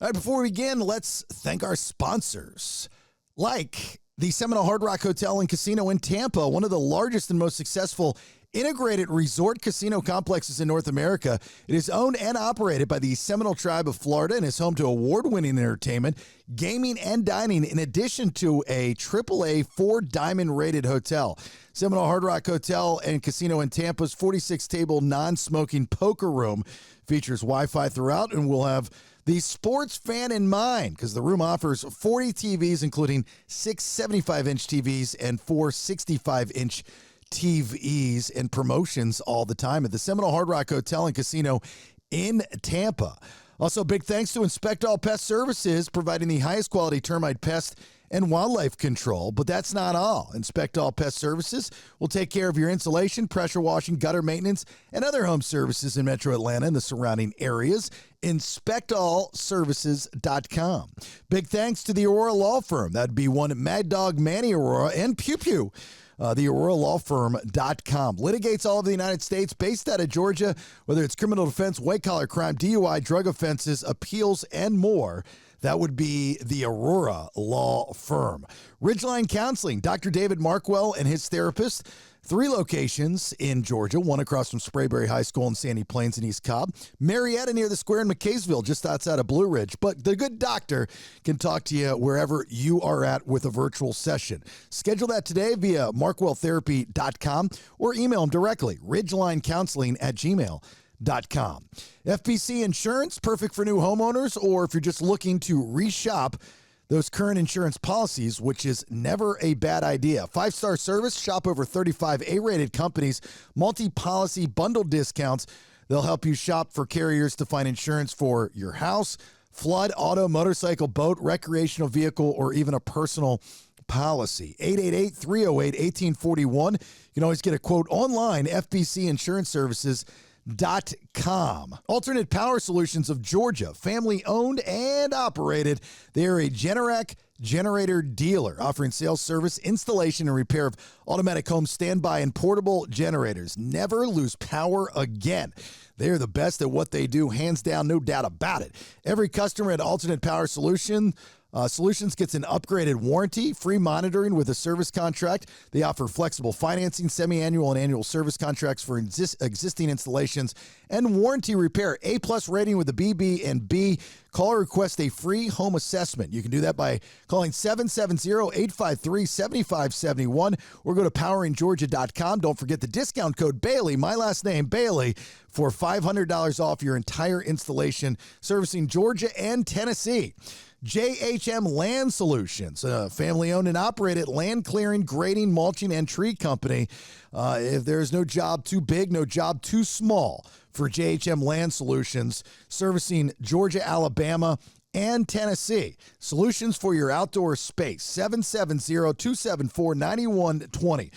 All right, before we begin, let's thank our sponsors, like the Seminole Hard Rock Hotel and Casino in Tampa, one of the largest and most successful integrated resort casino complexes in North America. It is owned and operated by the Seminole Tribe of Florida and is home to award-winning entertainment, gaming, and dining, in addition to a AAA 4-diamond rated hotel. Seminole Hard Rock Hotel and Casino in Tampa's 46-table non-smoking poker room features Wi-Fi throughout and will have the sports fan in mind, because the room offers 40 TVs, including 6 75-inch TVs and 4 65-inch TVs, and promotions all the time at the Seminole Hard Rock Hotel and Casino in Tampa. Also, big thanks to Inspect All Pest Services, providing the highest quality termite pest and wildlife control. But that's not all. Inspect All Pest Services will take care of your insulation, pressure washing, gutter maintenance, and other home services in Metro Atlanta and the surrounding areas. InspectAllServices.com. Big thanks to the Aurora Law Firm. That'd be one Mad Dog Manny Aurora and Pew Pew. The AuroraLawFirm.com litigates all of the United States, based out of Georgia, whether it's criminal defense, white-collar crime, DUI, drug offenses, appeals, and more. That would be the Aurora Law Firm. Ridgeline Counseling, Dr. David Markwell and his therapist. 3 locations in Georgia, one across from Sprayberry High School in Sandy Plains and East Cobb. Marietta near the square in McKaysville, just outside of Blue Ridge. But the good doctor can talk to you wherever you are at with a virtual session. Schedule that today via markwelltherapy.com or email them directly, ridgelinecounseling@gmail.com. FBC Insurance, perfect for new homeowners, or if you're just looking to reshop those current insurance policies, which is never a bad idea. 5-star service, shop over 35 A-rated companies, multi-policy bundle discounts. They'll help you shop for carriers to find insurance for your house, flood, auto, motorcycle, boat, recreational vehicle, or even a personal policy. 888-308-1841. You can always get a quote online, FBCinsuranceservices.com. Alternate Power Solutions of Georgia, family owned and operated. They are a Generac generator dealer offering sales, service, installation, and repair of automatic home standby and portable generators. Never lose power again. They're the best at what they do, hands down, no doubt about it. Every customer at Alternate Power Solutions gets an upgraded warranty, free monitoring with a service contract. They offer flexible financing, semi-annual and annual service contracts for existing installations, and warranty repair. A-plus rating with the BB&B. Call or request a free home assessment. You can do that by calling 770-853-7571 or go to poweringeorgia.com. Don't forget the discount code Bailey, my last name, Bailey, for $500 off your entire installation, servicing Georgia and Tennessee. JHM Land Solutions, a family-owned and operated land clearing, grading, mulching, and tree company. If there's no job too big, no job too small for JHM Land Solutions, servicing Georgia, Alabama, and Tennessee. Solutions for your outdoor space, 770-274-9120.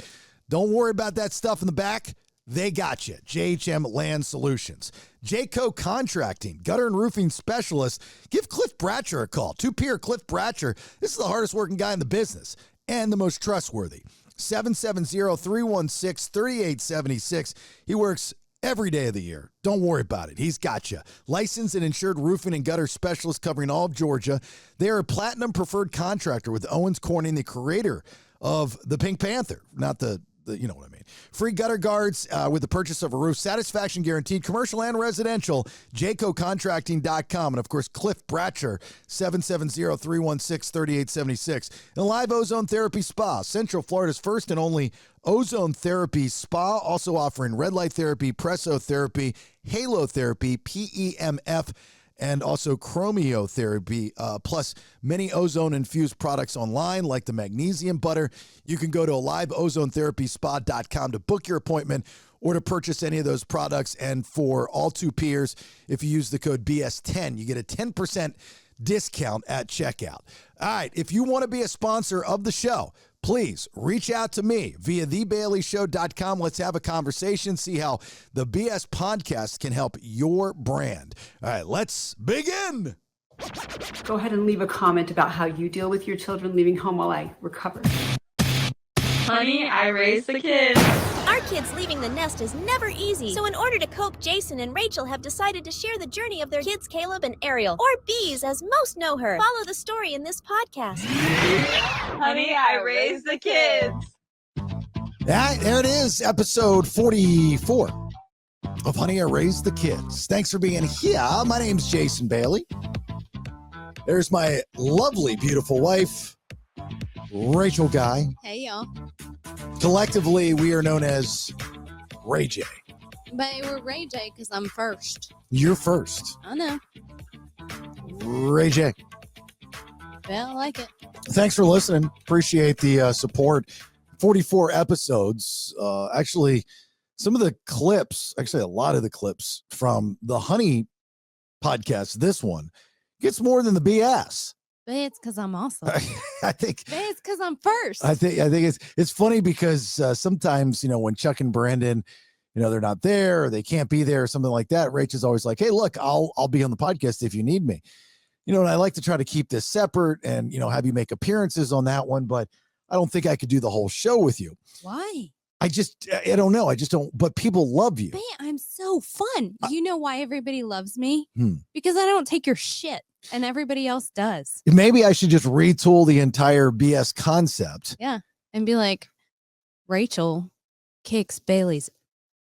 Don't worry about that stuff in the back. They got you. JHM Land Solutions. Jayco Contracting, gutter and roofing specialist. Give Cliff Bratcher a call. Two-peer Cliff Bratcher. This is the hardest working guy in the business and the most trustworthy. 770-316-3876. He works every day of the year. Don't worry about it. He's got you. Licensed and insured roofing and gutter specialist covering all of Georgia. They are a platinum preferred contractor with Owens Corning, the creator of the Pink Panther, not the you know what I mean. Free gutter guards with the purchase of a roof. Satisfaction guaranteed, commercial and residential. JaycoContracting.com. And, of course, Cliff Bratcher, 770-316-3876. And Live Ozone Therapy Spa, Central Florida's first and only ozone therapy spa, also offering red light therapy, pressotherapy, halotherapy, PEMF, and also chromiotherapy, plus many ozone-infused products online like the magnesium butter. You can go to liveozoneTherapySpa.com to book your appointment or to purchase any of those products. And for all two peers, if you use the code BS10, you get a 10% discount at checkout. All right, if you want to be a sponsor of the show, please reach out to me via thebaileyshow.com. Let's have a conversation, see how the BS podcast can help your brand. All right, let's begin. Go ahead and leave a comment about how you deal with your children leaving home while I recover. Honey, I raised the kids. Our kids leaving the nest is never easy. So in order to cope, Jason and Rachel have decided to share the journey of their kids, Caleb and Ariel, or Beez as most know her. Follow the story in this podcast. Honey, I raised the kids. Yeah, there it is, episode 44 of Honey, I Raised the Kids. Thanks for being here. My name's Jason Bailey. There's my lovely, beautiful wife, Rachel Guy. Hey, y'all. Collectively, we are known as RAEJAE. But we're RAEJAE because I'm first. You're first. I know. RAEJAE. Yeah, I like it. Thanks for listening. Appreciate the support. 44 episodes. Actually, some of the clips, actually a lot of the clips from the Honey podcast, this one, gets more than the BS. But it's because I'm awesome. I think But it's because I'm first. I think it's funny because sometimes, when Chuck and Brandon, they're not there or they can't be there or something like that, Rach is always like, hey, look, I'll be on the podcast if you need me. And I like to try to keep this separate and, have you make appearances on that one, but I don't think I could do the whole show with you. Why? I don't know. I just don't, but people love you. Man, I'm so fun. You know why everybody loves me? Hmm. Because I don't take your shit and everybody else does. Maybe I should just retool the entire BS concept. Yeah. And be like, Rachel kicks Bailey's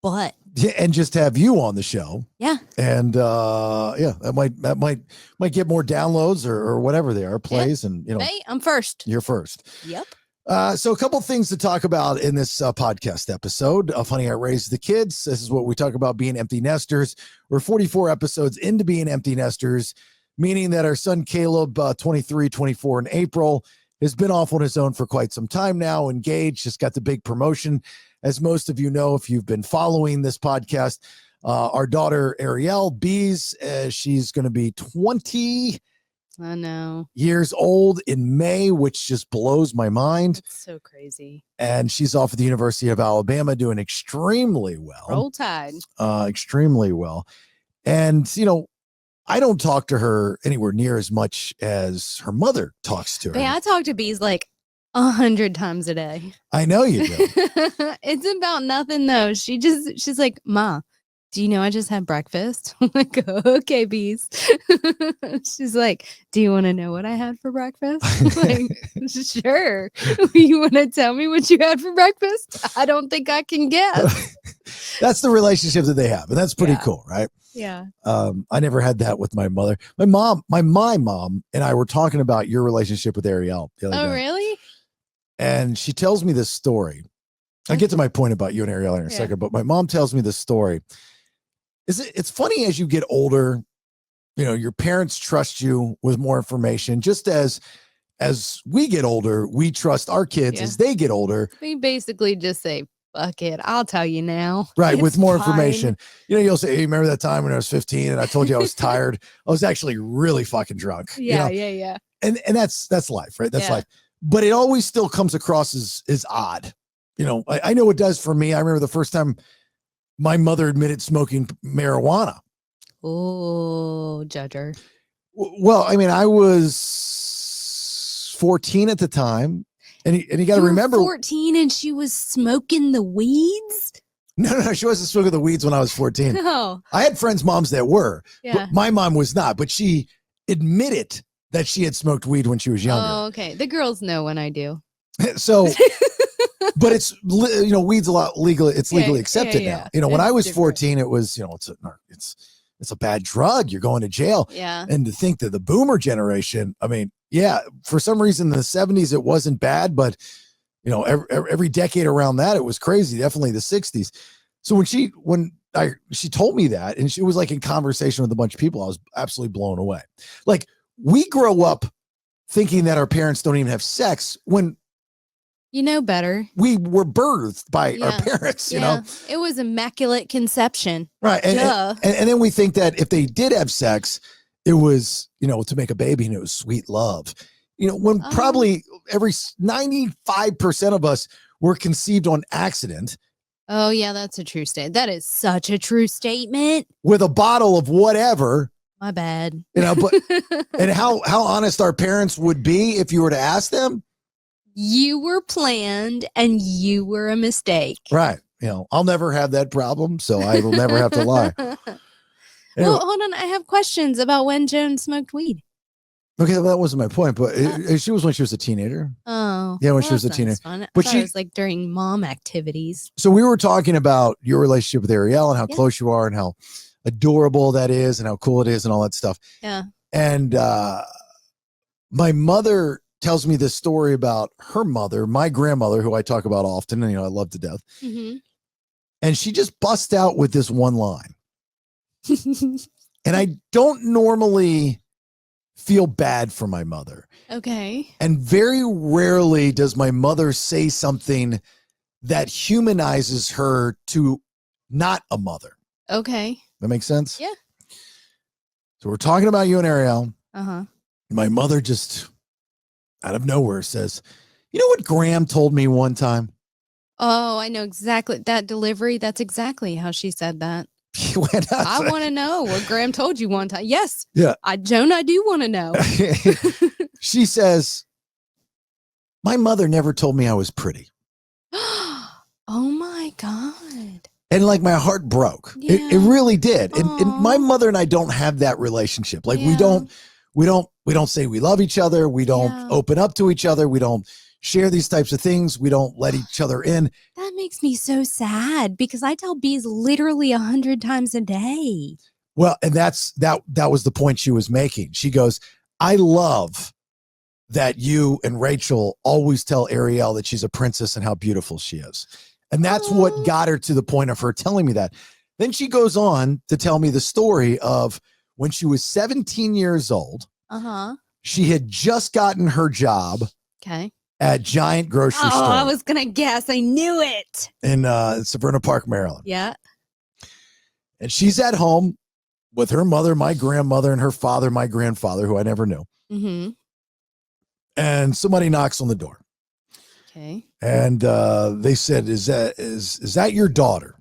butt. Yeah, and just have you on the show. Yeah. And that might get more downloads or whatever they are, plays, and Hey, I'm first. you're first. Yep. So a couple things to talk about in this podcast episode of Honey, I Raised the Kids. This is what we talk about being empty nesters. We're 44 episodes into being empty nesters, meaning that our son Caleb, 23, 24 in April, has been off on his own for quite some time now, engaged, just got the big promotion. As most of you know, if you've been following this podcast, our daughter Ariel, Beez, she's going to be 20 I know. years old in May, which just blows my mind. It's so crazy. And she's off at the University of Alabama doing extremely well. Roll Tide. Extremely well. And, I don't talk to her anywhere near as much as her mother talks to her. But I talk to Beez like 100 times a day. I know you do. It's about nothing though. She's like, Ma, do you know I just had breakfast? I'm like, okay, Beez. She's like, do you want to know what I had for breakfast? I'm like, sure. You want to tell me what you had for breakfast? I don't think I can guess. That's the relationship that they have. And that's pretty cool, right? Yeah. I never had that with my mother. My mom and I were talking about your relationship with Ariel the other day. Oh, really? And she tells me this story. I'll get to my point about you and Ariel in a second, but my mom tells me this story. It's funny as you get older, your parents trust you with more information, just as we get older, we trust our kids as they get older. We basically just say, fuck it, I'll tell you now. Right, It's with more fine. information. You'll say, hey, remember that time when I was 15 and I told you I was tired? I was actually really fucking drunk. Yeah. And that's life, right? That's Yeah. life. But it always still comes across as odd. I know it does for me. I remember the first time my mother admitted smoking marijuana. Oh, judger. Well, I mean, I was 14 at the time. And you got to remember 14 and she was smoking the weeds? No, she wasn't smoking the weeds when I was 14. No. I had friends' moms that were, Yeah. but my mom was not, but she admitted that she had smoked weed when she was younger. Oh, okay. The girls know when I do. So, but it's, weed's a lot legal. It's legally accepted yeah. now. When I It's was different. 14, it was, it's a bad drug. You're going to jail. Yeah. And to think that the boomer generation, I mean, yeah, for some reason in the 70s, it wasn't bad, but every decade around that, it was crazy. Definitely the 60s. So when she told me that, and she was like in conversation with a bunch of people, I was absolutely blown away. Like, we grow up thinking that our parents don't even have sex when You know better. we were birthed by our Yeah. parents, Yeah. It was immaculate conception. right? Duh. And then we think that if they did have sex, it was, to make a baby and it was sweet love. When Oh. probably every 95% of us were conceived on accident Oh, yeah, that's a true statement. That is such a true statement. with a bottle of whatever, My bad. but and how honest our parents would be if you were to ask them. You were planned and you were a mistake. Right. I'll never have that problem, so I will never have to lie. Anyway, Well, hold on. I have questions about when Joan smoked weed. okay, well, that wasn't my point, but she was when she was a teenager. Oh. Yeah, when she was a teenager. Fun. I But thought it was like during mom activities. So we were talking about your relationship with Ariel and how close you are and how adorable that is and how cool it is and all that stuff. Yeah. And my mother tells me this story about her mother, my grandmother, who I talk about often, and I love to death. Mm-hmm. And she just busts out with this one line. And I don't normally feel bad for my mother. Okay. And very rarely does my mother say something that humanizes her to not a mother. Okay. That makes sense? Yeah. So we're talking about you and Ariel. Uh-huh. My mother just out of nowhere says, you know what Graham told me one time? Oh, I know exactly that delivery. That's exactly how she said that. I want to know what Graham told you one time. Yes. Yeah. Joan, I do want to know. She says, my mother never told me I was pretty. Oh my God. And like my heart broke. Yeah. It really did. And my mother and I don't have that relationship. Like we don't say we love each other. We don't open up to each other. We don't share these types of things. We don't let each other in. That makes me so sad because I tell Beez literally 100 times a day. Well, and that was the point she was making. She goes, I love that you and Rachel always tell Ariel that she's a princess and how beautiful she is. And that's what got her to the point of her telling me that. Then she goes on to tell me the story of when she was 17 years old. Uh-huh. She had just gotten her job. Okay. At Giant Grocery Store. I was going to guess. I knew it. In Severna Park, Maryland. Yeah. And she's at home with her mother, my grandmother, and her father, my grandfather, who I never knew. Mm-hmm. And somebody knocks on the door. Okay. And they said, is that your daughter?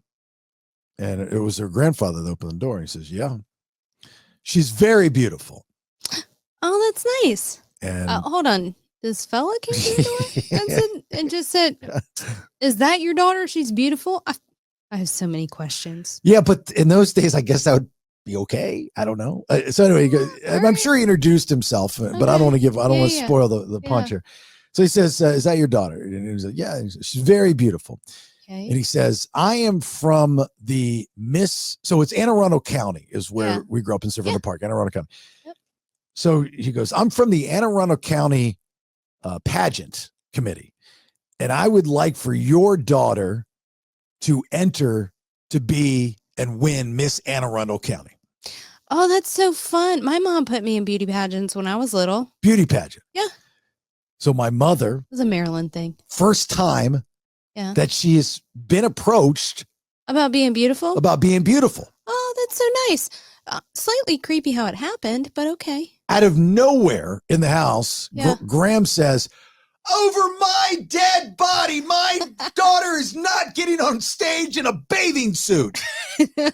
And it was her grandfather that opened the door. He says, yeah. She's very beautiful. Oh, that's nice. And hold on. This fella came to the door and just said, is that your daughter? She's beautiful. I have so many questions. Yeah, but in those days, I guess that would be okay. I don't know. So anyway, I'm sure he introduced himself, but I don't want to spoil the punch here. So he says, is that your daughter? And he was like, yeah, she's very beautiful. Okay. And he says, I am from so it's Anne Arundel County is where we grew up in Severna Park, Anne Arundel County. Yep. So he goes, I'm from the Anne Arundel County pageant committee. And I would like for your daughter to enter to be and win Miss Anne Arundel County. Oh, that's so fun. My mom put me in beauty pageants when I was little. Beauty pageant. Yeah. So my mother. It was a Maryland thing. First time that she has been approached. About being beautiful? About being beautiful. Oh, that's so nice. Slightly creepy how it happened, but okay. Out of nowhere in the house, Graham says, over my dead body, my daughter is not getting on stage in a bathing suit.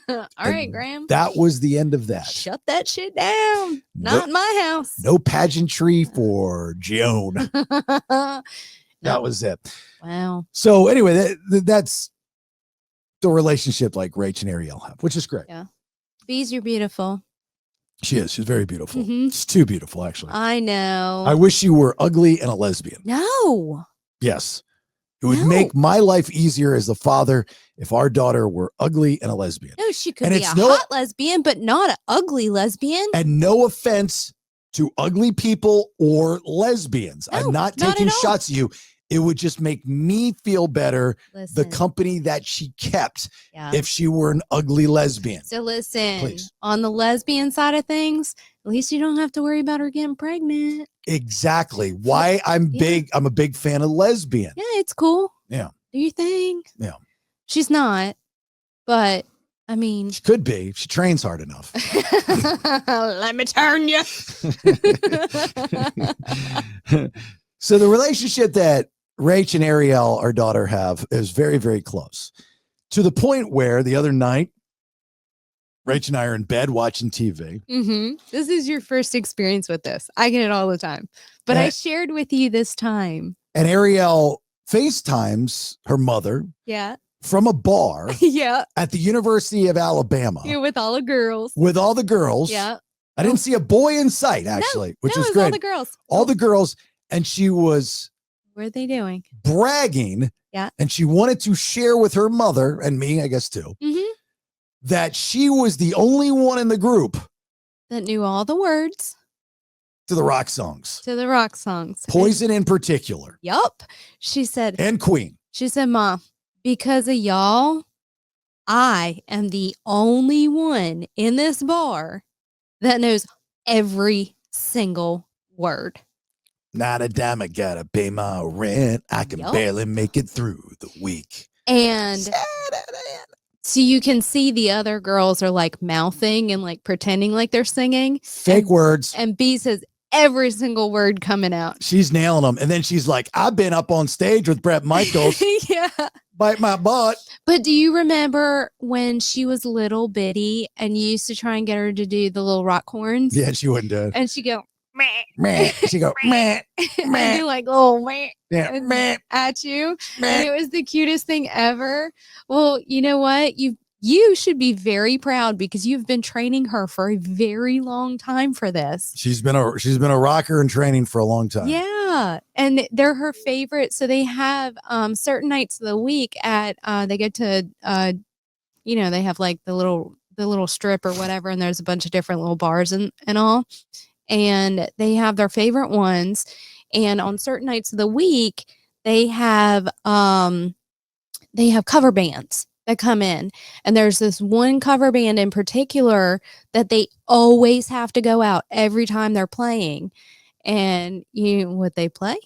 All right, Graham. That was the end of that. Shut that shit down. Not in my house. No pageantry for Joan. That was it. Wow. So anyway, that's the relationship like Rach and Ariel have, which is great. Yeah. Beez, you're beautiful. She is. She's very beautiful. Mm-hmm. She's too beautiful, actually. I know. I wish you were ugly and a lesbian. No. Yes. It would make my life easier as a father if our daughter were ugly and a lesbian. No, she could be a hot lesbian, but not an ugly lesbian. And no offense to ugly people or lesbians. No, I'm not taking shots at you. It would just make me feel better, the company that she kept, if she were an ugly lesbian. So listen, on the lesbian side of things, at least you don't have to worry about her getting pregnant. Exactly. Why I'm a big fan of lesbian. Yeah, it's cool. Yeah. Do your thing. Yeah. She's not, but I mean. She could be if she trains hard enough. Let me turn you. So the relationship that Rach and Ariel, our daughter, have is very, very close, to the point where the other night, Rach and I are in bed watching TV. Mm-hmm. This is your first experience with this. I get it all the time, but I shared with you this time. And Ariel FaceTimes her mother. Yeah. from a bar Yeah. at the University of Alabama You're with all the girls. with all the girls. Yeah. I didn't see a boy in sight, actually, which no, was it was great. all the girls. All the girls. And she was What are they doing? bragging. Yeah. And she wanted to share with her mother and me, I guess, too, that she was the only one in the group That knew all the words to the rock songs. to the rock songs. Poison in particular. Yup. She said, And Queen. Ma, because of y'all, I am the only one in this bar that knows every single word. Not a dime, I gotta pay my rent. I can Yup. barely make it through the week. And so you can see the other girls are like mouthing and like pretending like they're singing. Fake words. And Beez has every single word coming out. She's nailing them. And then she's like, I've been up on stage with Brett Michaels. Yeah. Bite my butt. But do you remember when she was little bitty and you used to try and get her to do the little rock horns? Yeah, she wouldn't do it. And she'd go, meh. Meh. She go, meh, And meh. do like, oh, meh. Yeah, And meh, at you. meh. And it was the cutest thing ever. Well, you know what? You should be very proud because you've been training her for a very long time for this. She's been a rocker in training for a long time. Yeah. And they're her favorite. So they have certain nights of the week at they get to they have like the little strip or whatever, and there's a bunch of different little bars and all. And they have their favorite ones. And on certain nights of the week, they have cover bands that come in. And there's this one cover band in particular that they always have to go out every time they're playing. And you know what they play?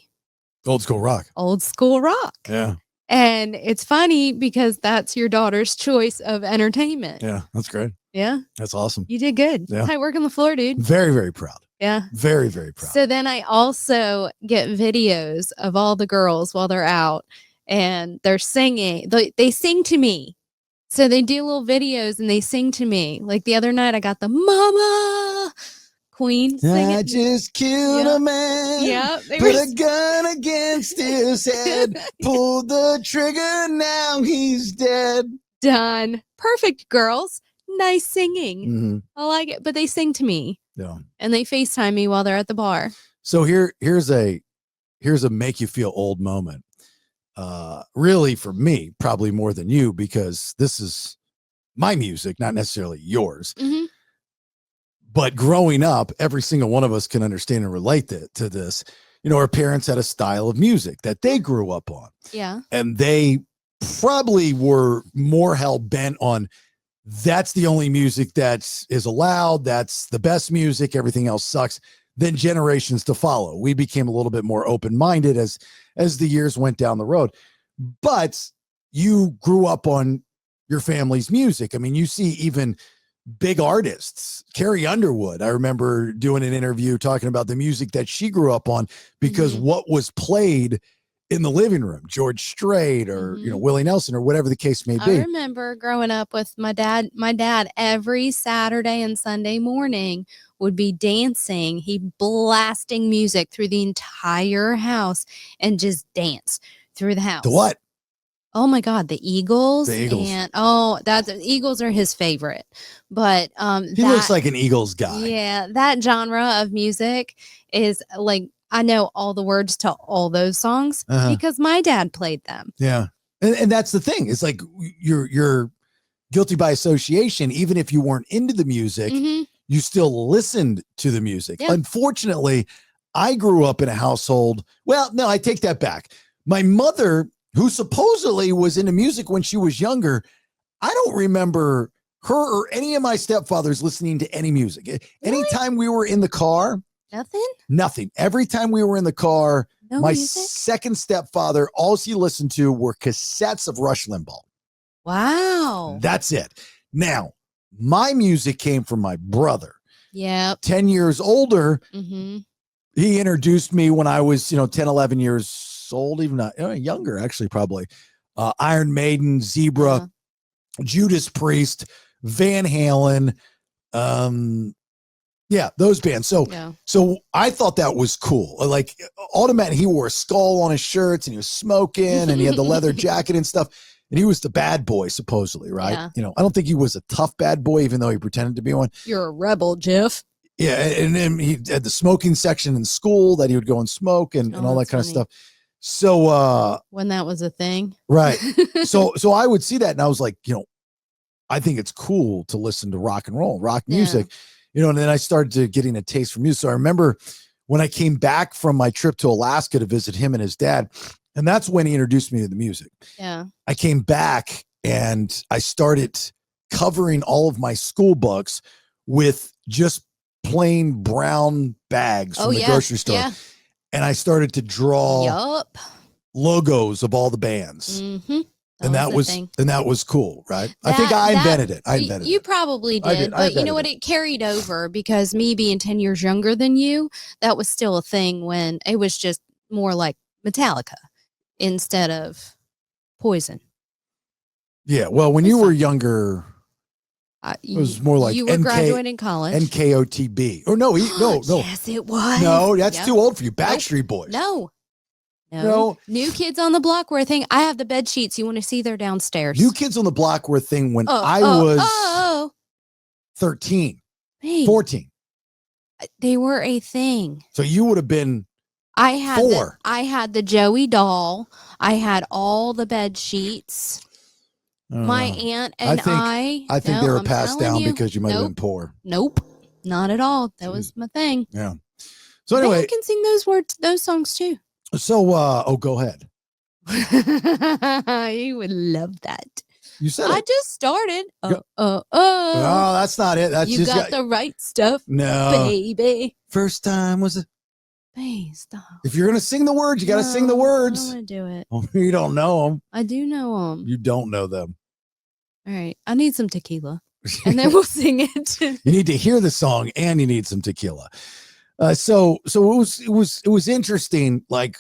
Old school rock. Old school rock. Yeah. And it's funny because that's your daughter's choice of entertainment. Yeah. That's great. Yeah. That's awesome. You did good. Yeah. Tight work on the floor, dude. Very, very proud. Yeah. Very, very proud. So then I also get videos of all the girls while they're out and they're singing. They sing to me. So they do little videos and they sing to me. Like the other night, I got the Mama Queen singing. I just killed a man. Yeah. They Put were a gun against his head. Pulled the trigger. Now he's dead. done. Perfect, girls. Nice singing. Mhm. I like it. But they sing to me Yeah. and they FaceTime me while they're at the bar. So here's a make you feel old moment. Really for me, probably more than you, because this is my music, not necessarily yours. Mhm. But growing up, every single one of us can understand and relate to this. You know, our parents had a style of music that they grew up on, Yeah. and they probably were more hell bent on that's the only music that is allowed. That's the best music. Everything else sucks. Then generations to follow. We became a little bit more open-minded as the years went down the road. But you grew up on your family's music. I mean, you see even big artists, Carrie Underwood. I remember doing an interview talking about the music that she grew up on because what was played in the living room, George Strait or, Willie Nelson or whatever the case may I be. remember growing up with my dad. My dad every Saturday and Sunday morning would be dancing. He blasting music through the entire house and just dance through the house. The what? Oh my God, the Eagles. The Eagles. And the Eagles are his favorite. But He looks like an Eagles guy. yeah, that genre of music is like I know all the words to all those songs because my dad played them. Yeah. And that's the thing. It's like you're guilty by association. Even if you weren't into the music, you still listened to the music. Yeah. Unfortunately, I grew up in a household. Well, no, I take that back. My mother, who supposedly was into music when she was younger, I don't remember her or any of my stepfathers listening to any music. Really? Anytime we were in the car, nothing. Every time we were in the car, No my music? second stepfather, all he listened to were cassettes of Rush Limbaugh. Wow. That's it. Now, my music came from my brother. Yep. 10 years older. Mm-hmm. He introduced me when I was, 10, 11 years old, even not younger, actually, probably. Iron Maiden, Zebra, Judas Priest, Van Halen. Yeah, those bands. So I thought that was cool. Like automatically, he wore a skull on his shirts and he was smoking and he had the leather jacket and stuff. And he was the bad boy, supposedly, right? Yeah. You know, I don't think he was a tough bad boy, even though he pretended to be one. You're a rebel, Jeff. Yeah, and then he had the smoking section in school that he would go and smoke and all that that's kind of funny. stuff. So When that was a thing. right. So I would see that and I was like, you know, I think it's cool to listen to rock and roll, rock music, you know, and then I started to getting a taste for music. So I remember when I came back from my trip to Alaska to visit him and his dad, and that's when he introduced me to the music. Yeah. I came back and I started covering all of my school books with just plain brown bags from the grocery store. Yeah. And I started to draw Yup. logos of all the bands. Mm-hmm. And that was cool, right? I think I invented it. I invented You it. probably I did, I but you know invented what? It carried over because me being 10 years younger than you, that was still a thing when it was just more like Metallica instead of Poison. Yeah. Well, when you were younger, it was more like you were graduating college. NKOTB. Or no, no. Yes, it was. No, that's too old for you. Backstreet Boys. No. No. New Kids on the Block were a thing. I have the bed sheets. You want to see? They're downstairs. New Kids on the Block were a thing when I was 13, hey, 14. They were a thing. So you would have been I had 4. I had the Joey doll. I had all the bed sheets. My aunt and I think they were passed down because you might have been poor. Nope. Not at all. That was my thing. Yeah. So anyway, I can sing those songs too. So go ahead. You would love that. You said I it. just started. No, that's not it. That's you just got the right stuff, no baby. First time was a. Hey, stop. If you're gonna sing the words, you got to sing the words. I don't want to do it. Oh, you don't know them. I do know them. You don't know them. All right. I need some tequila, and then we'll sing it. You need to hear the song, and you need some tequila. So it was interesting. Like,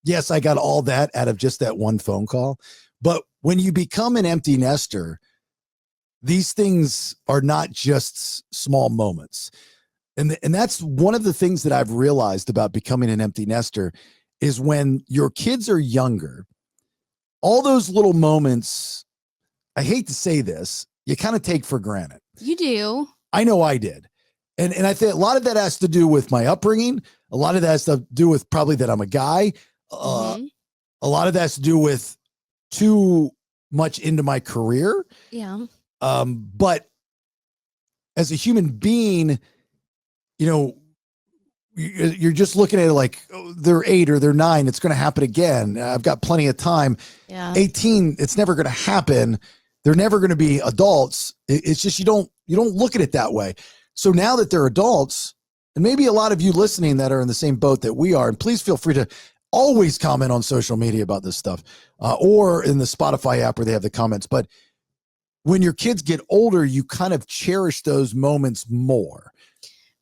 yes, I got all that out of just that one phone call. But when you become an empty nester, these things are not just small moments. And that's one of the things that I've realized about becoming an empty nester is when your kids are younger, all those little moments, I hate to say this, you kind of take for granted. You do. I know I did. And I think a lot of that has to do with my upbringing. A lot of that has to do with probably that I'm a guy. A lot of that has to do with too much into my career. Yeah. But as a human being, you know, you're just looking at it like, oh, they're 8 or they're 9. It's going to happen again. I've got plenty of time. Yeah. 18, it's never going to happen. They're never going to be adults. It's just, you don't look at it that way. So now that they're adults, and maybe a lot of you listening that are in the same boat that we are, and please feel free to always comment on social media about this stuff, or in the Spotify app where they have the comments. But when your kids get older, you kind of cherish those moments more.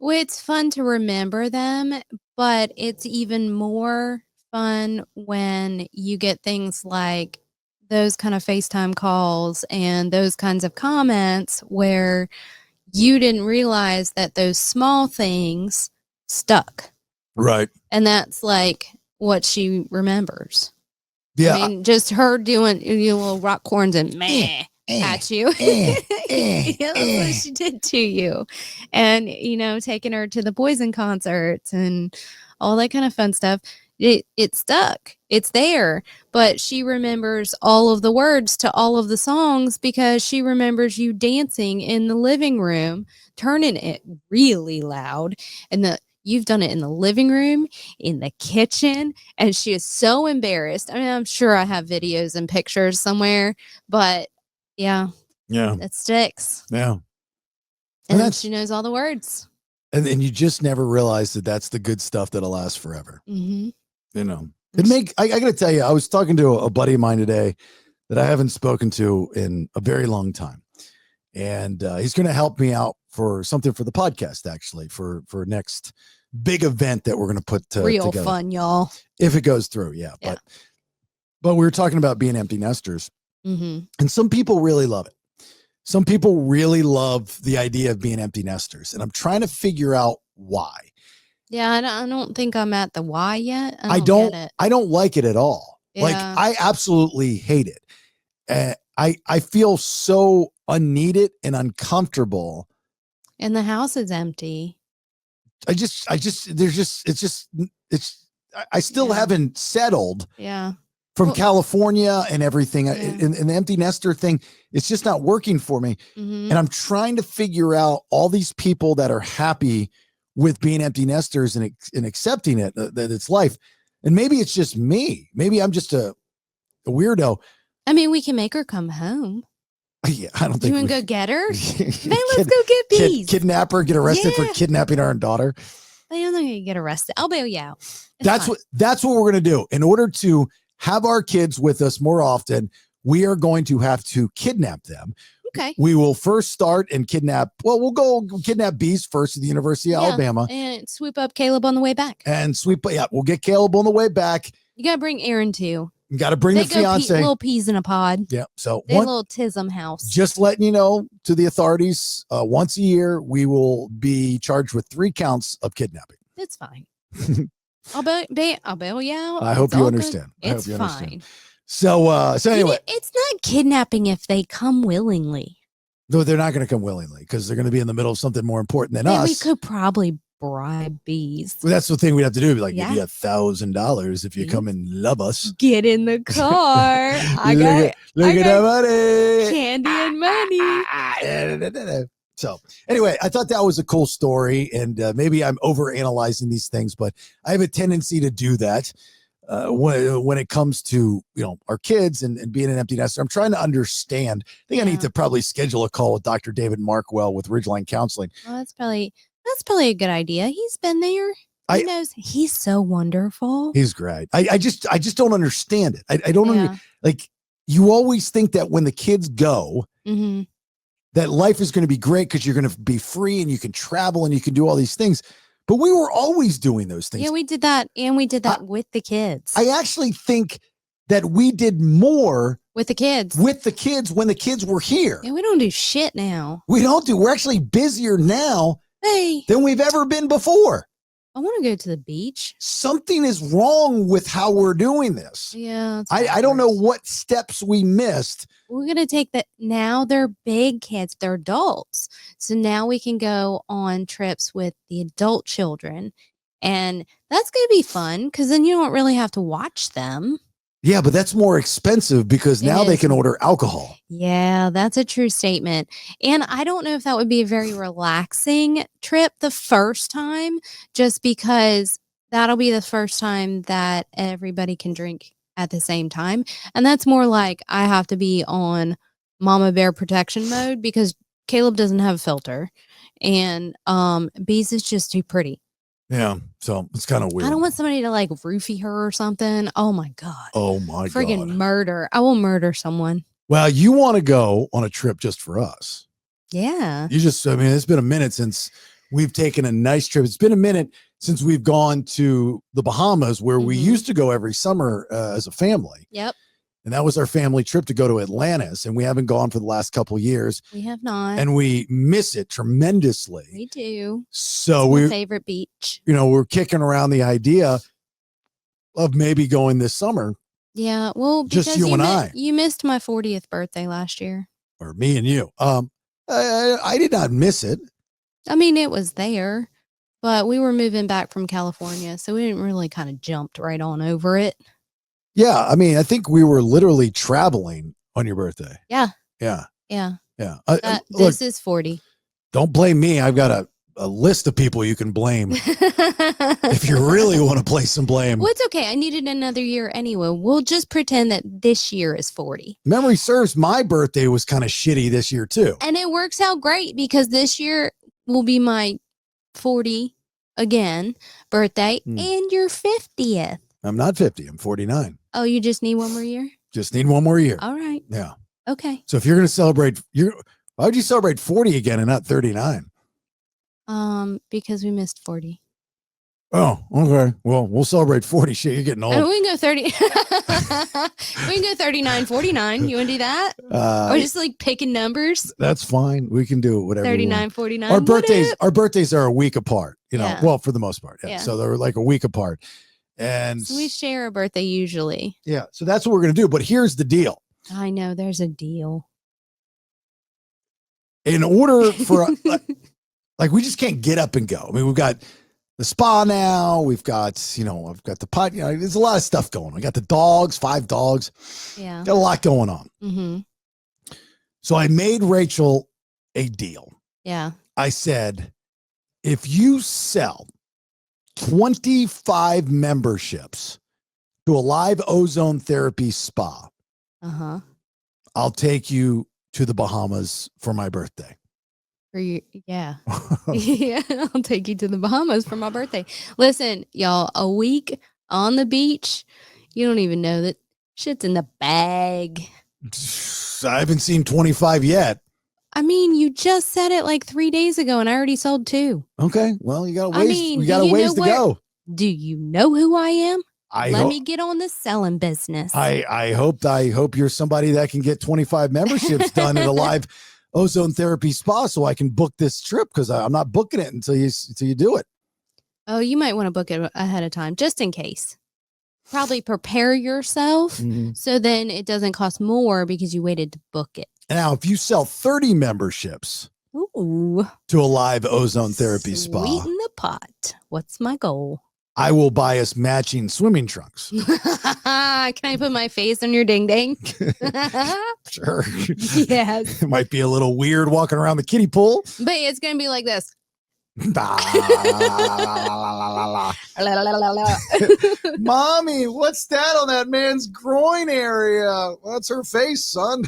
Well, it's fun to remember them, but it's even more fun when you get things like those kind of FaceTime calls and those kinds of comments where you didn't realize that those small things stuck. Right. And that's like what she remembers. Yeah. I mean, just her doing little rock horns and meh at you. That's what she did to you. And, taking her to the Poison concerts and all that kind of fun stuff. It stuck. It's there. But she remembers all of the words to all of the songs because she remembers you dancing in the living room, turning it really loud. And you've done it in the living room, in the kitchen. And she is so embarrassed. I mean, I'm sure I have videos and pictures somewhere, but yeah. Yeah. It sticks. Yeah. And then she knows all the words. And you just never realize that that's the good stuff that'll last forever. Mm-hmm. I got to tell you, I was talking to a buddy of mine today that I haven't spoken to in a very long time. And he's going to help me out for something for the podcast, actually, for next big event that we're going to put real together. Fun, y'all. If it goes through. Yeah. But we were talking about being empty nesters. Mm-hmm. And some people really love it. Some people really love the idea of being empty nesters. And I'm trying to figure out why. Yeah, I don't think I'm at the why yet. I don't like it at all. Yeah. Like, I absolutely hate it. I feel so unneeded and uncomfortable. And the house is empty. I still haven't settled. Yeah. From California and everything. Yeah. And the empty nester thing, it's just not working for me. Mm-hmm. And I'm trying to figure out all these people that are happy with being empty nesters and accepting it, that it's life. And maybe it's just me. Maybe I'm just a weirdo. I mean, we can make her come home. Yeah, I don't think you want to go get her? Then let's go get Beez. Kidnap her, get arrested for kidnapping our own daughter. They don't know you get arrested. I'll bail you out. That's what we're going to do. In order to have our kids with us more often, we are going to have to kidnap them. Okay. We will first start and kidnap. Well, we'll go kidnap Beez first at the University of Alabama. And swoop up Caleb on the way back. We'll get Caleb on the way back. You got to bring Aaron too. You got to bring the fiance. Little peas in a pod. Yeah. So a little Tism house. Just letting you know to the authorities, once a year, we will be charged with 3 counts of kidnapping. It's fine. I'll bail you out. I hope you understand. It's fine. So anyway, it's not kidnapping if they come willingly. No, they're not going to come willingly because they're going to be in the middle of something more important than us. We could probably bribe Beez. Well, that's the thing we have to do. Like, give you $1,000 if you come and love us. Get in the car. Look at that money. Candy and money. So anyway, I thought that was a cool story, and maybe I'm overanalyzing these things, but I have a tendency to do that when it comes to our kids and being an empty nester. I'm trying to understand. I think I need to probably schedule a call with Dr. David Markwell with Ridgeline Counseling. Well, that's probably a good idea. He's been there. He knows. He's so wonderful. He's great. I just don't understand it. I don't like. You always think that when the kids go. Mm-hmm. That life is going to be great because you're going to be free and you can travel and you can do all these things. But we were always doing those things. Yeah, we did that. And we did that with the kids. I actually think that we did more with the kids when the kids were here. Yeah, we don't do shit now. We're actually busier now than we've ever been before. I want to go to the beach. Something is wrong with how we're doing this. Yeah. I don't know what steps we missed. We're going to take that. Now they're big kids. They're adults. So now we can go on trips with the adult children. And that's going to be fun because then you don't really have to watch them. Yeah, but that's more expensive because now they can order alcohol. Yeah, that's a true statement. And I don't know if that would be a very relaxing trip the first time, just because that'll be the first time that everybody can drink at the same time. And that's more like I have to be on mama bear protection mode because Caleb doesn't have a filter and Beez is just too pretty. Yeah, so it's kind of weird. I don't want somebody to like roofie her or something. Oh my God. Oh my God. Friggin' murder. I will murder someone. Well, you want to go on a trip just for us. Yeah. It's been a minute since we've taken a nice trip. It's been a minute since we've gone to the Bahamas where we used to go every summer as a family. Yep. And that was our family trip to go to Atlantis. And we haven't gone for the last couple of years. We have not. And we miss it tremendously. We do. So it's my favorite beach. We're kicking around the idea of maybe going this summer. Yeah. Well, because just you and I. You missed my 40th birthday last year. Or me and you. I did not miss it. I mean, it was there, but we were moving back from California. So we didn't really kind of jumped right on over it. Yeah, I mean, I think we were literally traveling on your birthday. Yeah. Yeah. Yeah. Yeah. This is 40. Don't blame me. I've got a list of people you can blame if you really want to play some blame. Well, it's okay. I needed another year anyway. We'll just pretend that this year is 40. Memory serves, my birthday was kind of shitty this year too. And it works out great because this year will be my 40 again birthday and your 50th. I'm not 50. I'm 49. Oh, you just need one more year? Just need one more year. All right. Yeah. Okay. So if you're going to celebrate, why would you celebrate 40 again and not 39? Because we missed 40. Oh, okay. Well, we'll celebrate 40. Shit, you're getting old. And we can go 30. We can go 39, 49. You want to do that? Or just like picking numbers? That's fine. We can do whatever. 39, 49. Our birthdays are a week apart, well, for the most part. Yeah. So they're like a week apart. And so we share a birthday usually. Yeah. So that's what we're going to do. But here's the deal. I know there's a deal. In order for, like, we just can't get up and go. I mean, we've got the spa now. We've got, I've got the pot. There's a lot of stuff going on. I got the dogs, 5 dogs. Yeah. Got a lot going on. Mm-hmm. So I made Rachel a deal. Yeah. I said, if you sell 25 memberships to a live ozone therapy spa, I'll take you to the Bahamas for my birthday. For you, yeah. Yeah, I'll take you to the Bahamas for my birthday. Listen, y'all, a week on the beach, you don't even know that shit's in the bag. I haven't seen 25 yet. I mean, you just said it like 3 days ago, and I already sold 2. Okay, well, you got a ways. We got a ways to go. Do you know who I am? Let hope me get on the selling business. I hope you're somebody that can get 25 memberships done at a live ozone therapy spa, so I can book this trip, because I'm not booking it until you do it. Oh, you might want to book it ahead of time, just in case. Probably prepare yourself so then it doesn't cost more because you waited to book it. Now, if you sell 30 memberships to a live ozone therapy spa, sweeten the pot. What's my goal? I will buy us matching swimming trunks. Can I put my face on your ding ding? Sure. Yes. It might be a little weird walking around the kiddie pool. But it's going to be like this. Mommy, what's that on that man's groin area? That's her face, son.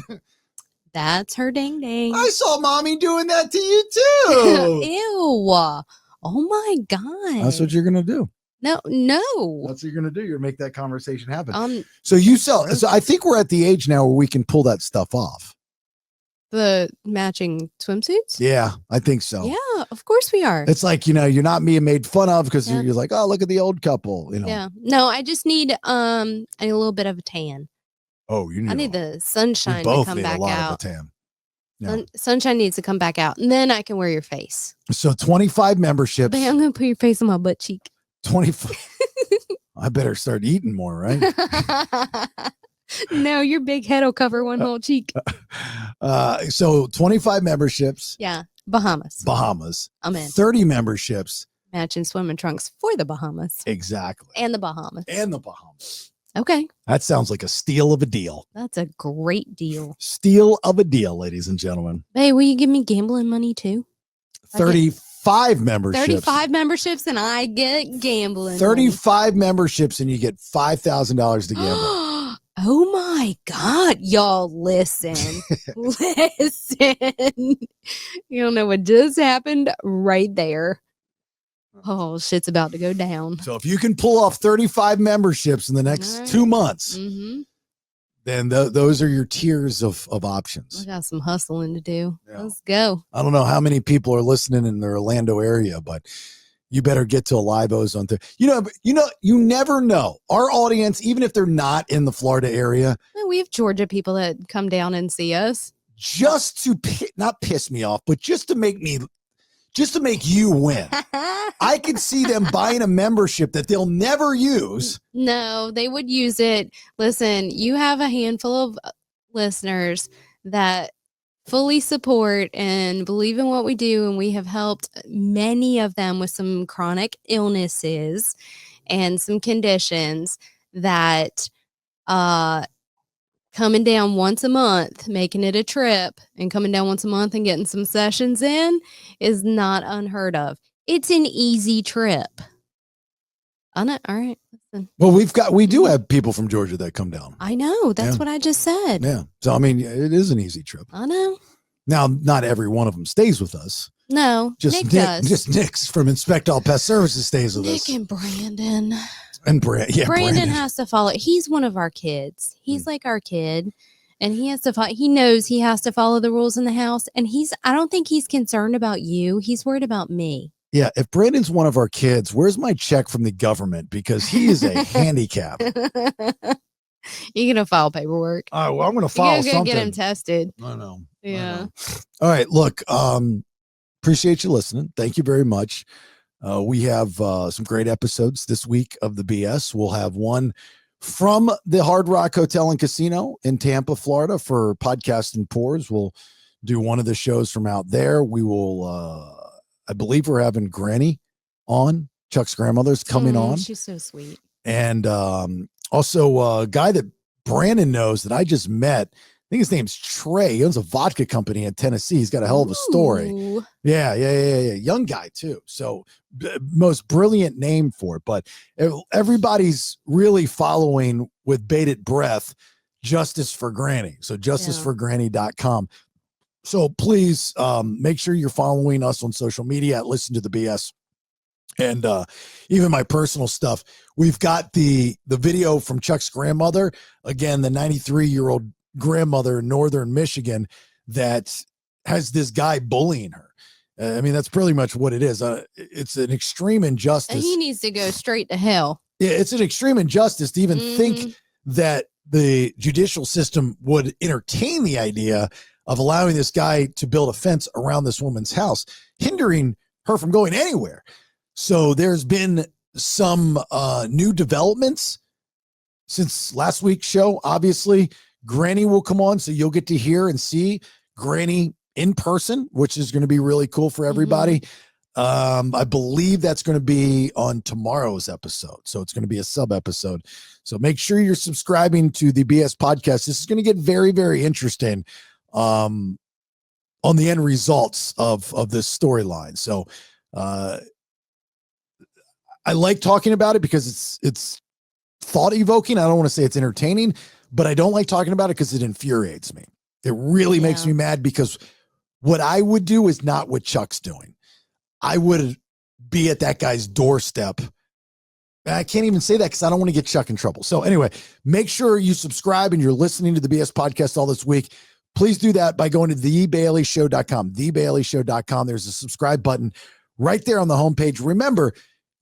That's her ding ding. I saw Mommy doing that to you too. Ew. Oh my God. That's what you're going to do. No. That's what you're going to do. You're going to make that conversation happen. So I think we're at the age now where we can pull that stuff off. The matching swimsuits? Yeah, I think so. Yeah, of course we are. It's like, you're not being made fun of because you're like, oh, look at the old couple. Yeah. No, I just need I need a little bit of a tan. Oh, I need the sunshine both to come need back a lot out. Of a tan. Yeah. Sunshine needs to come back out, and then I can wear your face. So 25 memberships. But I'm gonna put your face on my butt cheek. 25. I better start eating more, right? No, your big head will cover one whole cheek. So 25 memberships. Yeah, Bahamas. I'm in. 30 memberships. Matching swimming trunks for the Bahamas. Exactly. And the Bahamas. Okay. That sounds like a steal of a deal. That's a great deal. Steal of a deal, ladies and gentlemen. Hey, will you give me gambling money too? 35 memberships. 35 memberships and I get gambling. 35 memberships and you get $5,000 to gamble. Oh my God, y'all listen. Listen. You don't know what just happened right there. Oh, shit's about to go down. So if you can pull off 35 memberships in the next 2 months, then those are your tiers of options. I got some hustling to do. Yeah. Let's go. I don't know how many people are listening in the Orlando area, but you better get to a live ozone. You never know. Our audience, even if they're not in the Florida area, We have Georgia people that come down and see us. Just to not piss me off, but just to make you win. I could see them buying a membership that they'll never use. No, they would use it. Listen, you have a handful of listeners that fully support and believe in what we do, and we have helped many of them with some chronic illnesses and some conditions that coming down once a month, making it a trip, and coming down once a month and getting some sessions in is not unheard of. It's an easy trip. All right. Listen. Well, we do have people from Georgia that come down. I know. That's what I just said. Yeah. So, I mean, it is an easy trip. I know. Now, not every one of them stays with us. No, Nick does. Just Nick's from Inspect All Pest Services stays with us. Nick and Brandon. And Brandon has to follow. He's one of our kids. He's like our kid. And he has to follow. He knows he has to follow the rules in the house. And I don't think he's concerned about you. He's worried about me. Yeah. If Brandon's one of our kids, where's my check from the government? Because he is a handicap. You're going to file paperwork. All right. Well, I'm going to file something. Get him tested. I know. Yeah. I know. All right. Look, appreciate you listening. Thank you very much. We have some great episodes this week of the BS. We'll have one from the Hard Rock Hotel and Casino in Tampa, Florida for Podcast and Pours. We'll do one of the shows from out there. We will, I believe we're having Granny on. Chuck's grandmother's coming on. She's so sweet. And also a guy that Brandon knows that I just met. I think his name's Trey. He owns a vodka company in Tennessee. He's got a hell of a story. Ooh. Yeah. Young guy too. So most brilliant name for it. But everybody's really following with bated breath Justice for Granny. So justiceforgranny.com. So please make sure you're following us on social media at Listen to the BS. And even my personal stuff. We've got the video from Chuck's grandmother. Again, the 93-year-old grandmother in northern Michigan that has this guy bullying her. I mean, that's pretty much what it is. It's an extreme injustice. And he needs to go straight to hell. Yeah, it's an extreme injustice to even think that the judicial system would entertain the idea of allowing this guy to build a fence around this woman's house, hindering her from going anywhere. So there's been some new developments since last week's show. Obviously, Granny will come on, so you'll get to hear and see Granny in person, which is going to be really cool for everybody. I believe that's going to be on tomorrow's episode. So it's going to be a sub episode. So make sure you're subscribing to the BS podcast. This is going to get very, very interesting on the end results of this storyline. So I like talking about it because it's thought evoking. I don't want to say it's entertaining, but I don't like talking about it because it infuriates me. It really makes me mad because what I would do is not what Chuck's doing. I would be at that guy's doorstep. And I can't even say that because I don't want to get Chuck in trouble. So anyway, make sure you subscribe and you're listening to the BS podcast all this week. Please do that by going to thebaileyshow.com, thebaileyshow.com. There's a subscribe button right there on the homepage. Remember,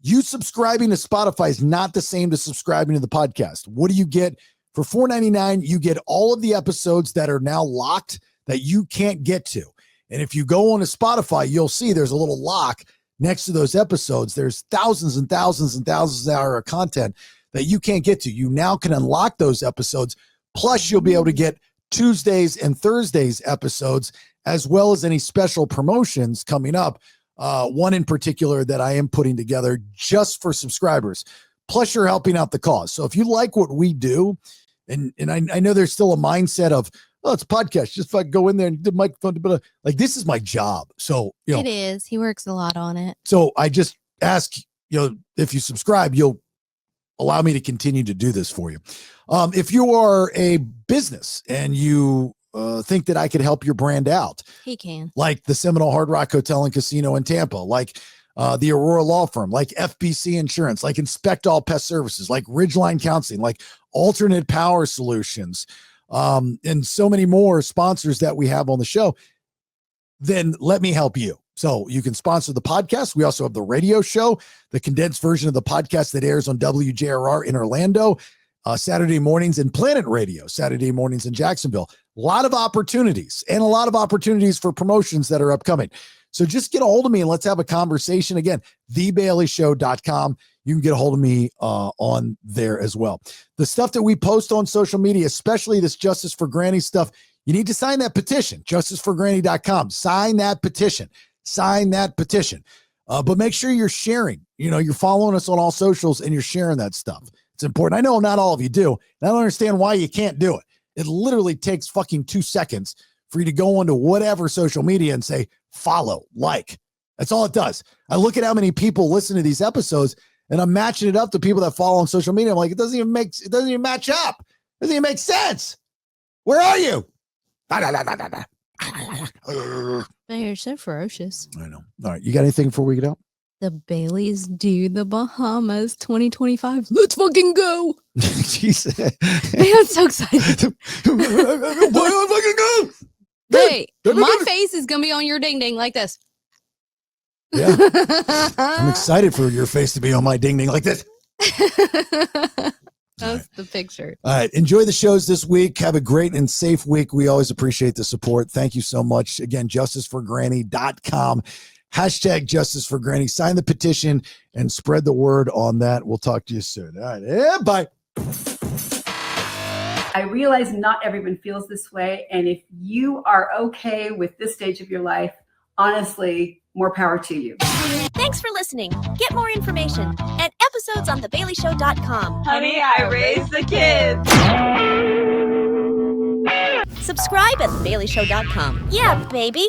you subscribing to Spotify is not the same as subscribing to the podcast. What do you get? For $4.99, you get all of the episodes that are now locked that you can't get to. And if you go on to Spotify, you'll see there's a little lock next to those episodes. There's thousands and thousands and thousands of hours of content that you can't get to. You now can unlock those episodes. Plus, you'll be able to get Tuesdays and Thursdays episodes, as well as any special promotions coming up. One in particular that I am putting together just for subscribers. Plus, you're helping out the cause. So if you like what we do, and I know there's still a mindset of, oh, it's a podcast. Just fucking go in there and do microphone. But like, this is my job. So, you know, it is. He works a lot on it. So I just ask, if you subscribe, you'll allow me to continue to do this for you. If you are a business and you think that I could help your brand out, he can. Like the Seminole Hard Rock Hotel and Casino in Tampa, like the Aurora Law Firm, like FBC Insurance, like Inspect All Pest Services, like Ridgeline Counseling, like Alternate Power Solutions, and so many more sponsors that we have on the show, then let me help you. So you can sponsor the podcast. We also have the radio show, the condensed version of the podcast that airs on WJRR in Orlando, Saturday mornings, and Planet Radio, Saturday mornings in Jacksonville. A lot of opportunities and a lot of opportunities for promotions that are upcoming. So just get a hold of me and let's have a conversation. Again, thebaileyshow.com. You can get a hold of me on there as well. The stuff that we post on social media, especially this Justice for Granny stuff, you need to sign that petition, justiceforgranny.com. Sign that petition. Sign that petition. But make sure you're sharing. You're following us on all socials and you're sharing that stuff. It's important. I know not all of you do. And I don't understand why you can't do it. It literally takes fucking 2 seconds for you to go onto whatever social media and say, follow, like. That's all it does. I look at how many people listen to these episodes and I'm matching it up to people that follow on social media. I'm like, it doesn't even match up. It doesn't even make sense. Where are you? You're so ferocious. I know. All right. You got anything before we get out? The Baileys do the Bahamas 2025. Let's fucking go. Jesus. Man, I'm so excited. Hey, my face is going to be on your ding ding like this. Yeah. I'm excited for your face to be on my ding ding like this. That's the picture. All right. Enjoy the shows this week. Have a great and safe week. We always appreciate the support. Thank you so much. Again, justiceforgranny.com. Hashtag Justice for Granny. Sign the petition and spread the word on that. We'll talk to you soon. All right. Yeah, bye. I realize not everyone feels this way, and if you are okay with this stage of your life, honestly, more power to you. Thanks for listening. Get more information at episodesonthebaileyshow.com. Honey, I raised the kids. Subscribe at thebaileyshow.com. Yeah, baby.